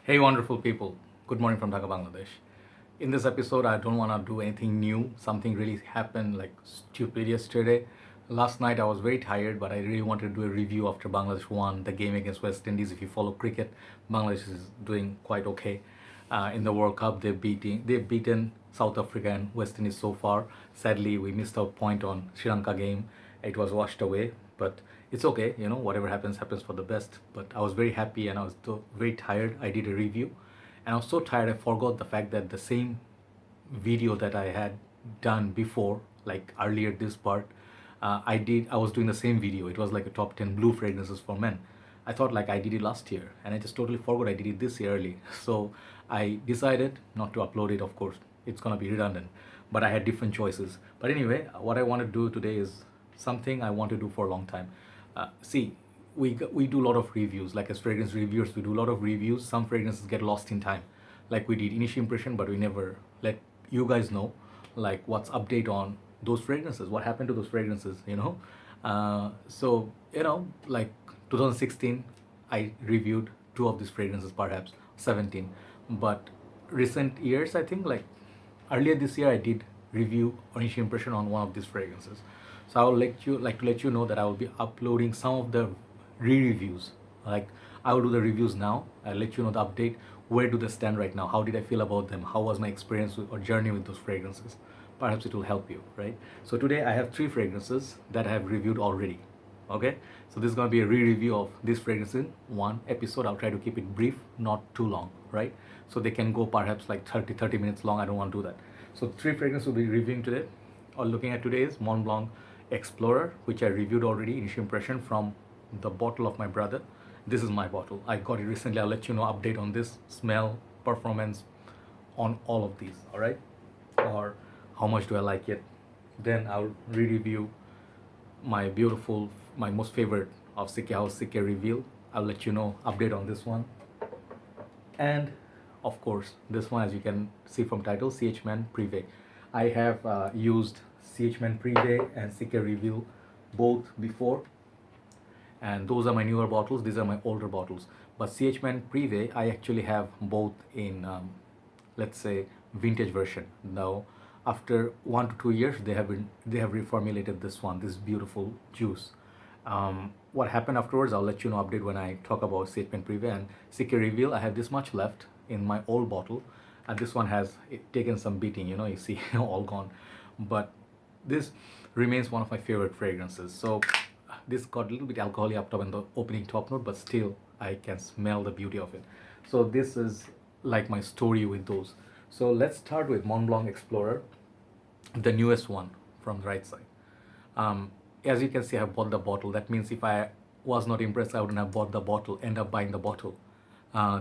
Hey, wonderful people. Good morning from Dhaka, Bangladesh. In this episode, I don't want to do anything new. Something really happened like stupid yesterday. Last night, I was very tired, but I really wanted to do a review after Bangladesh won the game against West Indies. If you follow cricket, Bangladesh is doing quite okay. In the World Cup, they've beaten South Africa and West Indies so far. Sadly, we missed out point on Sri Lanka game. It was washed away, but it's okay. Whatever happens, happens for the best. But I was very happy and I was very tired. I did a review, and I was so tired I forgot the fact that the same video that I had done before, like earlier this part, I was doing the same video. It was like a top 10 blue fragrances for men. I thought like I did it last year and I just totally forgot I did it this year early. So I decided not to upload it, of course. It's gonna be redundant. But I had different choices. But anyway, what I want to do today is something I want to do for a long time. See, we do a lot of reviews. Like as fragrance reviewers, we do a lot of reviews. Some fragrances get lost in time. Like we did initial impression, but we never let you guys know like what's update on those fragrances, what happened to those fragrances. Like 2016 I reviewed two of these fragrances, perhaps 17, but recent years, I think, like earlier this year I did review or initial impression on one of these fragrances. So I would let you know that I will be uploading some of the re-reviews. Like I will do the reviews now. I'll let you know the update. Where do they stand right now? How did I feel about them? How was my experience or journey with those fragrances? Perhaps it will help you, right? So today I have three fragrances that I have reviewed already. Okay, so this is going to be a re-review of this fragrance in one episode. I'll try to keep it brief, not too long, right? So they can go perhaps like 30 minutes long. I don't want to do that. So three fragrances we'll be reviewing today or looking at today is Mont Blanc Explorer, which I reviewed already, initial impression from the bottle of my brother. This is my bottle. I got it recently. I'll let you know update on this smell, performance, on all of these, all right? Or how much do I like it? Then I'll re-review my beautiful, my most favorite of Sikhe House Sikhe Reveal. I'll let you know update on this one. And of course, this one, as you can see from title, CH Men Prive. I have used CH Men Prive and Sikhe Reveal both before, and those are my newer bottles. These are my older bottles. But CH Man Prive, I actually have both in, let's say, vintage version. Now, after 1 to 2 years, they have reformulated this one, this beautiful juice. What happened afterwards, I'll let you know update when I talk about CH Man Prive and Sikhe Reveal. I have this much left in my old bottle, and this one has taken some beating. You see, all gone. But this remains one of my favorite fragrances. So this got a little bit alcoholic up top in the opening top note, but still I can smell the beauty of it. So this is like my story with those. So let's start with Mont Blanc Explorer, the newest one from the right side. As you can see, I have bought the bottle. That means if I was not impressed, I wouldn't have bought the bottle, end up buying the bottle.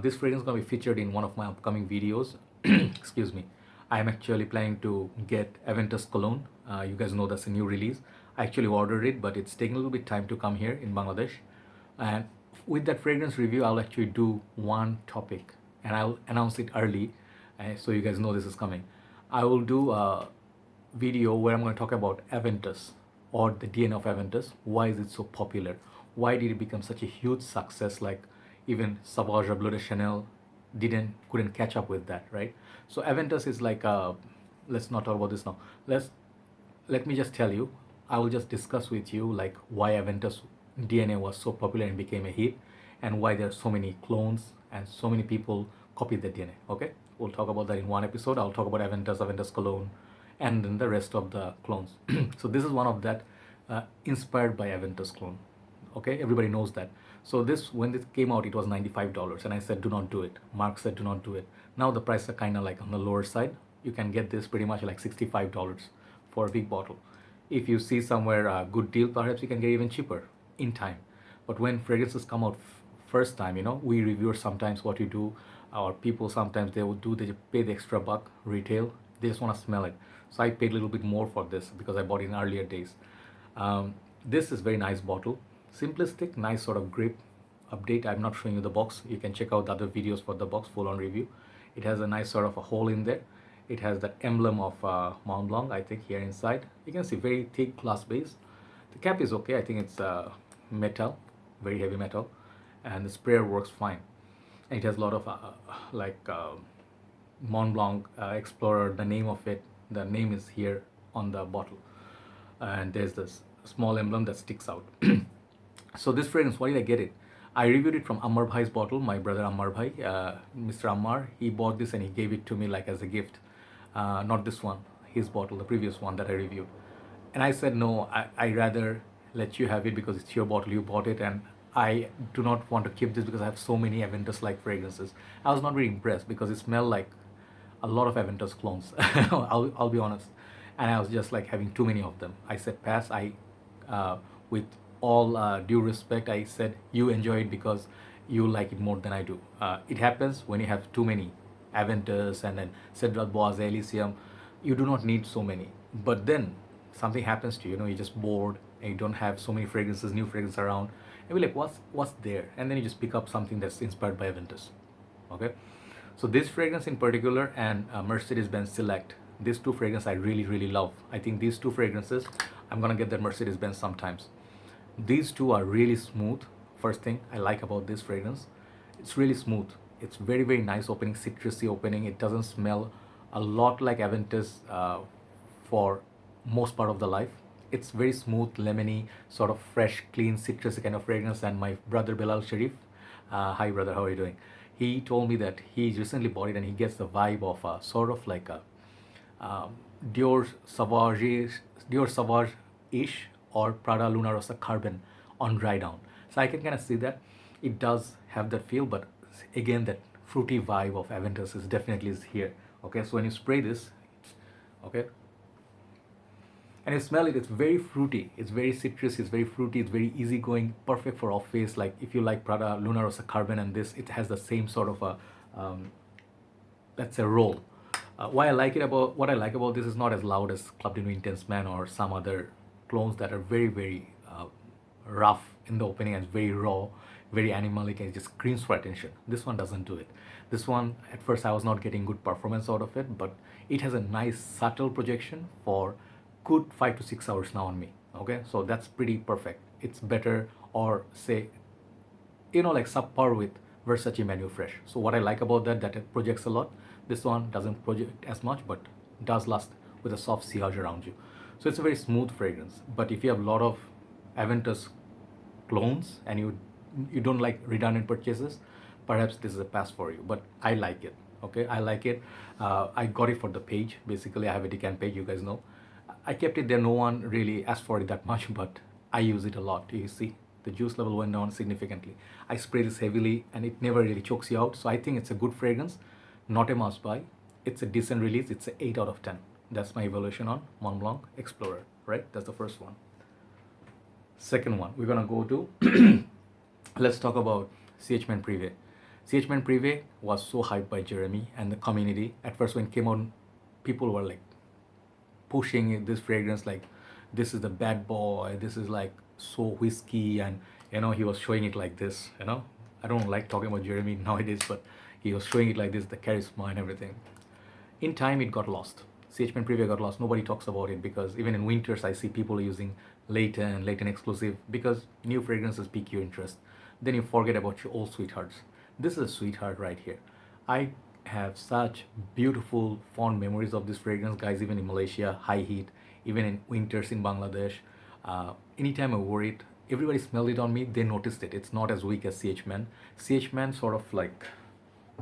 This fragrance is going to be featured in one of my upcoming videos. Excuse me. I am actually planning to get Aventus Cologne. You guys know that's a new release. I actually ordered it, but it's taking a little bit time to come here in Bangladesh. And with that fragrance review, I'll actually do one topic and I'll announce it early, so you guys know this is coming. I will do a video where I'm going to talk about Aventus or the DNA of Aventus. Why is it so popular? Why did it become such a huge success? Like even Sauvage Bleu de Chanel couldn't catch up with that, right? So Aventus is like let's not talk about this now. Let me just tell you. I will just discuss with you like why Aventus DNA was so popular and became a hit, and why there are so many clones and so many people copied the DNA. Okay, we'll talk about that in one episode. I'll talk about Aventus Cologne, and then the rest of the clones. So this is one of that, inspired by Aventus clone. Okay, everybody knows that. So this, when this came out, it was $95, and I said do not do it. Mark said do not do it. Now the prices are kind of like on the lower side. You can get this pretty much like $65 for a big bottle. If you see somewhere a good deal, perhaps you can get even cheaper in time. But when fragrances come out first time, we reviewers sometimes what you do, or people sometimes they pay the extra buck retail. They just want to smell it. So I paid a little bit more for this because I bought it in earlier days. This is very nice bottle, simplistic, nice sort of grip. Update. I'm not showing you the box. You can check out the other videos for the box full on review. It has a nice sort of a hole in there. It has that emblem of Mont Blanc, I think, here inside. You can see very thick glass base. The cap is okay. I think it's metal, very heavy metal, and the sprayer works fine. It has a lot of like Mont Blanc Explorer, the name of it, the name is here on the bottle. And there's this small emblem that sticks out. So this fragrance, why did I get it? I reviewed it from Ammar Bhai's bottle. My brother Ammar Bhai, Mr. Ammar, he bought this and he gave it to me like as a gift. Not this one, his bottle, the previous one that I reviewed. And I said, no, I rather let you have it because it's your bottle, you bought it, and I do not want to keep this because I have so many Aventus-like fragrances. I was not very impressed because it smelled like a lot of Aventus clones. I'll be honest. And I was just like having too many of them. I said, pass. With all due respect, I said, you enjoy it because you like it more than I do. It happens when you have too many Aventus and then Cedral Bois, Elysium. You do not need so many. But then something happens to you, you're just bored and you don't have so many fragrances, new fragrances around. And you're like, what's there? And then you just pick up something that's inspired by Aventus. Okay? So this fragrance in particular and Mercedes-Benz Select, these two fragrances I really, really love. I think these two fragrances, I'm gonna get that Mercedes-Benz sometimes. These two are really smooth. First thing I like about this fragrance, it's really smooth. It's very, very nice opening, citrusy opening. It doesn't smell a lot like Aventus for most part of the life. It's very smooth, lemony, sort of fresh, clean, citrusy kind of fragrance. And my brother Bilal Sharif, hi brother, how are you doing? He told me that he recently bought it and he gets the vibe of a sort of like a Dior Sauvage, Dior Sauvage-ish or Prada Luna Rossa Carbon on dry down. So I can kind of see that it does have that feel, but again, that fruity vibe of Aventus is definitely is here. Okay, so when you spray this, okay, and you smell it, it's very fruity, it's very citrus, it's very fruity, it's very easygoing, perfect for office. Like if you like Prada Luna Rossa Carbon and this, it has the same sort of a let's say role. Why I like it about what I like about this is not as loud as Club de Nuit Intense Man or some other clones that are very, very rough in the opening and very raw, very animalic, and it just screams for attention. This one doesn't do it. This one, at first I was not getting good performance out of it, but it has a nice subtle projection for good 5 to 6 hours now on me. Okay, so that's pretty perfect. It's better, or say, like subpar with Versace Manual Fresh. So what I like about that it projects a lot. This one doesn't project as much, but does last with a soft sillage around you. So it's a very smooth fragrance. But if you have a lot of Aventus clones and you don't like redundant purchases, perhaps this is a pass for you. But I like it. Okay, I like it. I got it for the page. Basically, I have a decant page. You guys know. I kept it there. No one really asked for it that much, but I use it a lot. You see, the juice level went down significantly. I spray this heavily, and it never really chokes you out. So I think it's a good fragrance. Not a must buy. It's a decent release. It's an 8 out of 10. That's my evaluation on Mont Blanc Explorer, right? That's the first one. Second one, we're gonna go to, let's talk about CH Men Prive. CH Men Prive was so hyped by Jeremy and the community. At first when it came out, people were like pushing this fragrance like, this is the bad boy, this is like so whiskey, and he was showing it like this, I don't like talking about Jeremy nowadays, but he was showing it like this, the charisma and everything. In time, it got lost. CH Men Prive got lost. Nobody talks about it because even in winters, I see people using Leighton exclusive because new fragrances pique your interest. Then you forget about your old sweethearts. This is a sweetheart right here. I have such beautiful, fond memories of this fragrance, guys, even in Malaysia, high heat, even in winters in Bangladesh. Anytime I wore it, everybody smelled it on me, they noticed it. It's not as weak as CH Men. CH Men sort of like,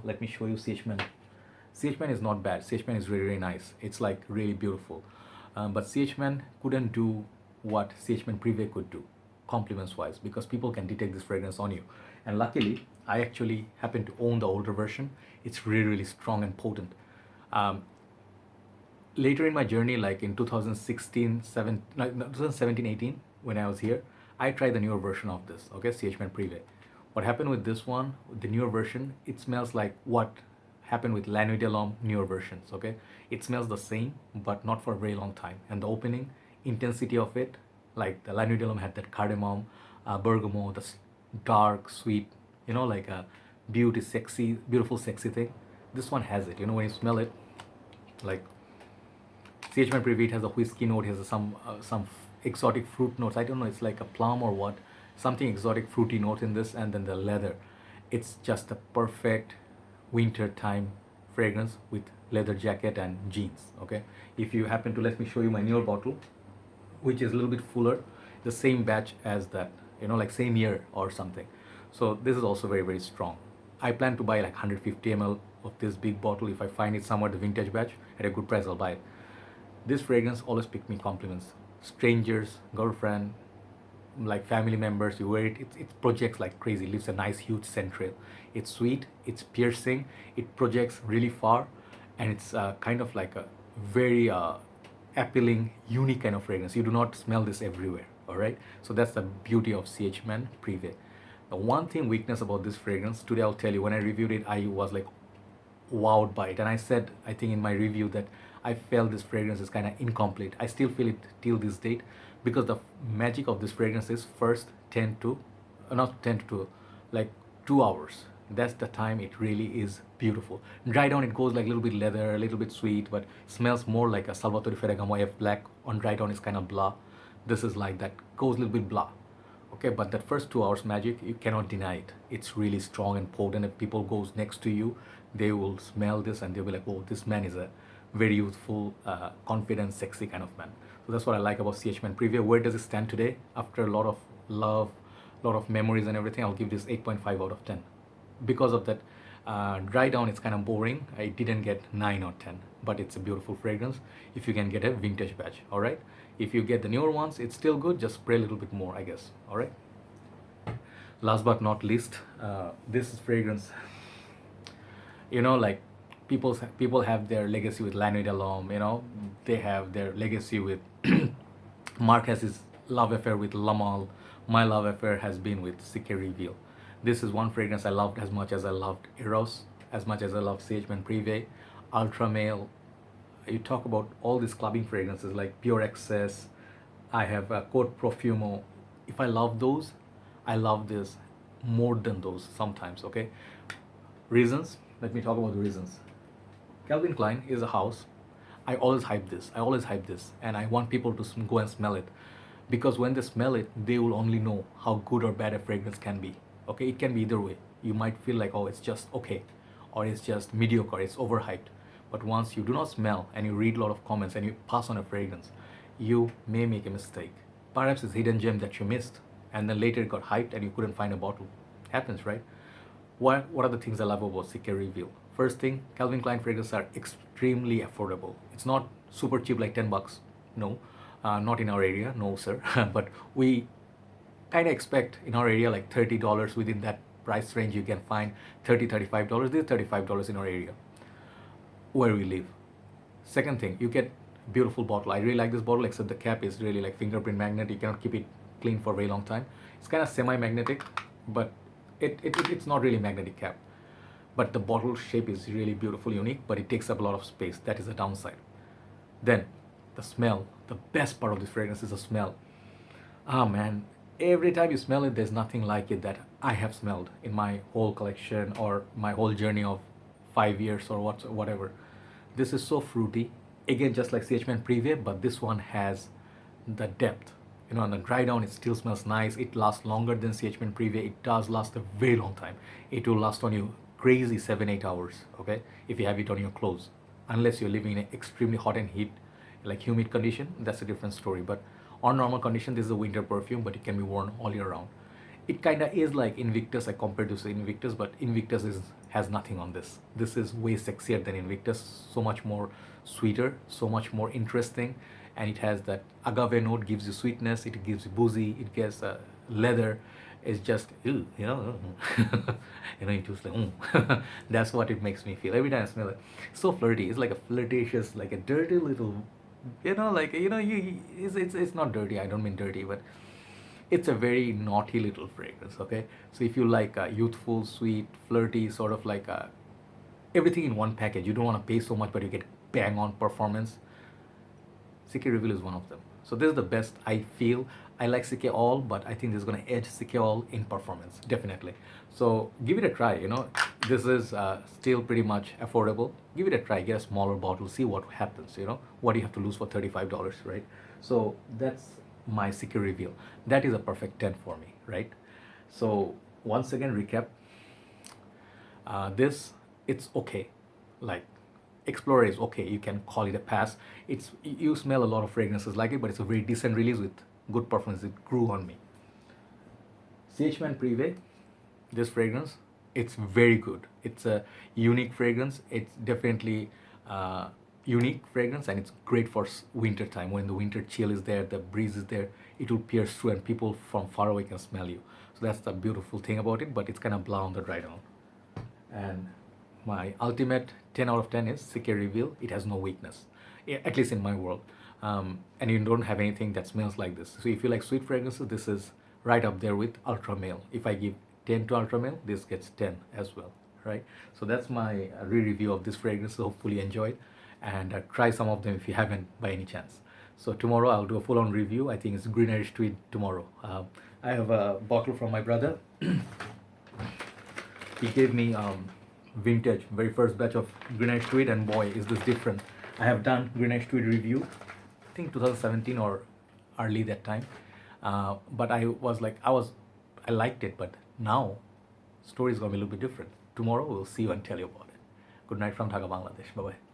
let me show you CH Men. CH Men is not bad. CH Men is really, really nice. It's like really beautiful. But CH Men couldn't do what CH Men Prive could do, compliments wise, because people can detect this fragrance on you. And luckily, I actually happen to own the older version. It's really, really strong and potent. Later in my journey, like in 2017, 18, when I was here, I tried the newer version of this, okay, CH Men Prive. What happened with this one, the newer version, it smells like what happened with La Nuit de l'Homme newer versions, okay? It smells the same, but not for a very long time. And the opening intensity of it, like the La Nuit de l'Homme had that cardamom, bergamot, the dark, sweet, like a beauty, sexy, beautiful, sexy thing. This one has it, when you smell it, like CH Men Prive, it has a whiskey note, it has some exotic fruit notes. I don't know, it's like a plum or what, something exotic fruity note in this, and then the leather. It's just a perfect winter time fragrance with leather jacket and jeans. Okay, if you happen to, let me show you my newer bottle, which is a little bit fuller, the same batch as that, like same year or something. So this is also very, very strong. I plan to buy like 150 ml of this big bottle. If I find it somewhere the vintage batch at a good price, I'll buy it. This fragrance always pick me compliments. Strangers, girlfriend, like family members, you wear it, it projects like crazy, leaves a nice huge scent trail. It's sweet, it's piercing, it projects really far, and it's kind of like a very appealing, unique kind of fragrance. You do not smell this everywhere, all right? So that's the beauty of CH Men Prive. The one thing weakness about this fragrance, today I'll tell you, when I reviewed it, I was like wowed by it. And I said, I think in my review, that I felt this fragrance is kind of incomplete. I still feel it till this date, because the magic of this fragrance is first 10 to, not 10 to, like 2 hours. That's the time it really is beautiful. Dry down, it goes like a little bit leather, a little bit sweet, but smells more like a Salvatore Ferragamo F Black. On dry down, it's kind of blah. This is like that, goes a little bit blah. Okay, but that first 2 hours magic, you cannot deny it. It's really strong and potent. If people goes next to you, they will smell this and they'll be like, oh, this man is a very youthful, confident, sexy kind of man. So that's what I like about CH Man Prive. Where does it stand today? After a lot of love, a lot of memories and everything, I'll give this 8.5 out of 10. Because of that, dry down, it's kind of boring. I didn't get 9 or 10, but it's a beautiful fragrance if you can get a vintage batch, all right? If you get the newer ones, it's still good, just spray a little bit more, I guess, all right? Last but not least, this fragrance, like people have their legacy with La Nuit de l'Homme, they have their legacy with Mark has his love affair with Lamal. My love affair has been with Sique Reveal. This is one fragrance I loved as much as I loved Eros, as much as I love CH Men Prive, Ultra Male. You talk about all these clubbing fragrances like Pure Excess. I have Cote Profumo. If I love those, I love this more than those sometimes, okay? Reasons, let me talk about the reasons. Calvin Klein is a house. I always hype this, and I want people to go and smell it, because when they smell it, they will only know how good or bad a fragrance can be. Okay, it can be either way. You might feel like, oh, it's just okay, or it's just mediocre, it's overhyped. But once you do not smell and you read a lot of comments and you pass on a fragrance, you may make a mistake. Perhaps it's a hidden gem that you missed, and then later it got hyped and you couldn't find a bottle. Happens, right? What are the things I love about Sique Reveal? First thing, Calvin Klein fragrances are extremely affordable. It's not super cheap like $10. No, not in our area, no sir. But we kind of expect in our area like $30. Within that price range you can find $30, $35. This is $35 in our area where we live. Second thing, you get beautiful bottle. I really like this bottle, except the cap is really like fingerprint magnet. You cannot keep it clean for a very long time. It's kind of semi-magnetic, but it's not really magnetic cap. But the bottle shape is really beautiful, unique, but it takes up a lot of space. That is the downside. Then the smell. The best part of this fragrance is the smell. Ah man, every time you smell it, there's nothing like it that I have smelled in my whole collection or my whole journey of 5 years or whatever. This is so fruity. Again, just like CH Men Prive, but this one has the depth. On the dry down, it still smells nice. It lasts longer than CH Men Prive. It does last a very long time. It will last on you crazy 7-8 hours, okay, if you have it on your clothes. Unless you're living in an extremely hot and heat, like humid condition, that's a different story. But on normal condition, this is a winter perfume, but it can be worn all year round. It kind of is like Invictus. I compared to Invictus, but Invictus has nothing on this. This is way sexier than Invictus, so much more sweeter, so much more interesting, and it has that agave note, gives you sweetness, it gives you boozy, it gets leather. It's just, ew, it just like, that's what it makes me feel every time I smell it. So flirty. It's like a flirtatious, like a dirty little, it's not dirty. I don't mean dirty, but it's a very naughty little fragrance, okay? So if you like youthful, sweet, flirty, sort of like everything in one package, you don't want to pay so much, but you get bang on performance, Sique Reveal is one of them. So this is the best I feel. I like Sique All, but I think this is going to edge Sique All in performance, definitely. So give it a try, This is still pretty much affordable. Give it a try, get a smaller bottle, see what happens, What do you have to lose for $35, right? So that's my Sique Reveal. That is a perfect 10 for me, right? So once again, recap. This, it's okay. Like, Explorer is okay. You can call it a pass. It's, you smell a lot of fragrances like it, but it's a very decent release with good performance. It grew on me. Men Prive, this fragrance, it's very good. It's a unique fragrance. It's definitely unique fragrance, and it's great for winter time. When the winter chill is there, the breeze is there, it will pierce through, and people from far away can smell you. So that's the beautiful thing about it. But it's kind of blah on the dry down. And my ultimate 10 out of 10 is Secret Reveal. It has no weakness, at least in my world. And you don't have anything that smells like this. So if you like sweet fragrances, this is right up there with Ultra Male. If I give 10 to Ultra Male, this gets 10 as well, right? So that's my re-review of this fragrance. So hopefully you enjoyed, and try some of them if you haven't by any chance. So tomorrow I'll do a full-on review. I think it's Green Irish Tweed tomorrow. I have a bottle from my brother. He gave me vintage, very first batch of Green Irish Tweed, and boy, is this different. I have done Green Irish Tweed review, I think 2017 or early that time. But I was like, I liked it, but now story is gonna be a little bit different. Tomorrow we'll see you and tell you about it. Good night from Dhaka, Bangladesh. Bye bye.